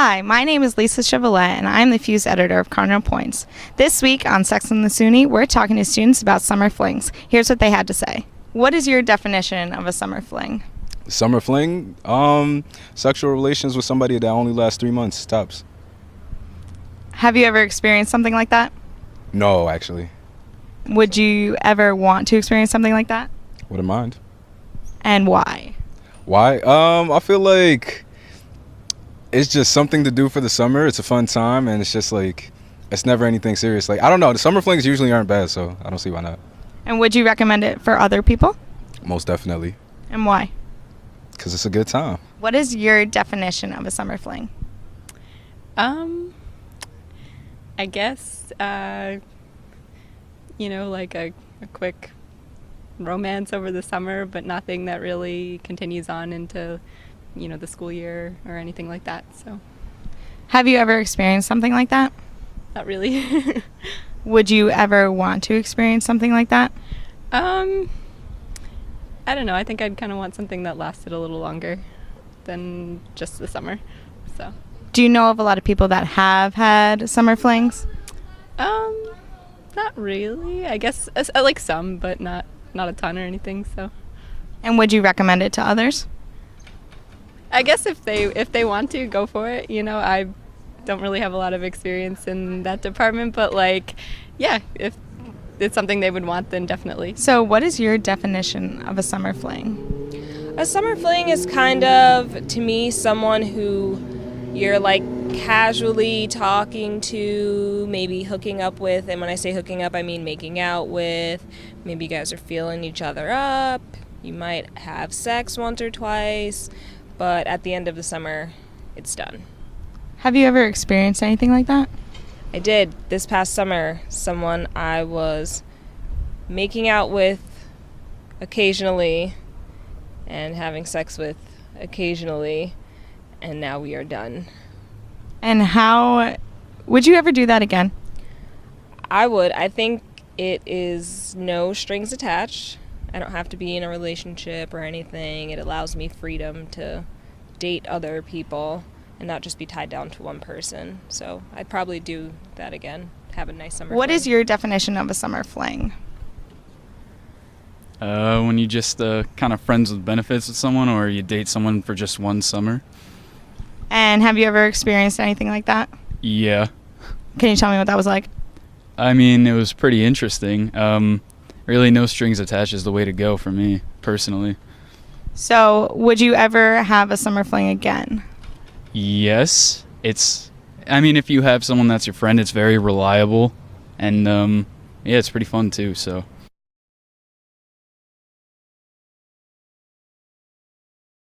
Hi, my name is Lisa Chevrolet, and I'm the Fuse editor of Cardinal Points. This week on Sex and the SUNY, we're talking to students about summer flings. Here's what they had to say. What is your definition of a summer fling? Summer fling? Sexual relations with somebody that only lasts 3 months, tops. Have you ever experienced something like that? No, actually. Would you ever want to experience something like that? Wouldn't mind. And why? Why? I feel like it's just something to do for the summer. It's a fun time, and it's just like, it's never anything serious. Like, I don't know, the summer flings usually aren't bad, so I don't see why not. And would you recommend it for other people? Most definitely. And why? Because it's a good time. What is your definition of a summer fling? I guess, like a quick romance over the summer, but nothing that really continues on into, the school year or anything like that, so. Have you ever experienced something like that? Not really. Would you ever want to experience something like that? I don't know. I think I'd kind of want something that lasted a little longer than just the summer, so. Do you know of a lot of people that have had summer flings? Not really. I guess I like some, but not a ton or anything, so. And would you recommend it to others? I guess if they want to, go for it. I don't really have a lot of experience in that department, but yeah, if it's something they would want, then definitely. So what is your definition of a summer fling? A summer fling is kind of, to me, someone who you're casually talking to, maybe hooking up with, and when I say hooking up, I mean making out with. Maybe you guys are feeling each other up. You might have sex once or twice, but at the end of the summer, it's done. Have you ever experienced anything like that? I did. This past summer, someone I was making out with occasionally and having sex with occasionally, and now we are done. And how would you ever do that again? I would. I think it is no strings attached. I don't have to be in a relationship or anything. It allows me freedom to date other people and not just be tied down to one person. So I'd probably do that again. Have a nice summer. What fling. is your definition of a summer fling? When you just kind of friends with benefits with someone, or you date someone for just one summer. And have you ever experienced anything like that? Yeah. Can you tell me what that was like? I mean, it was pretty interesting. Really, no strings attached is the way to go for me, personally. So would you ever have a summer fling again? Yes. If you have someone that's your friend, it's very reliable. And, yeah, it's pretty fun, too, so.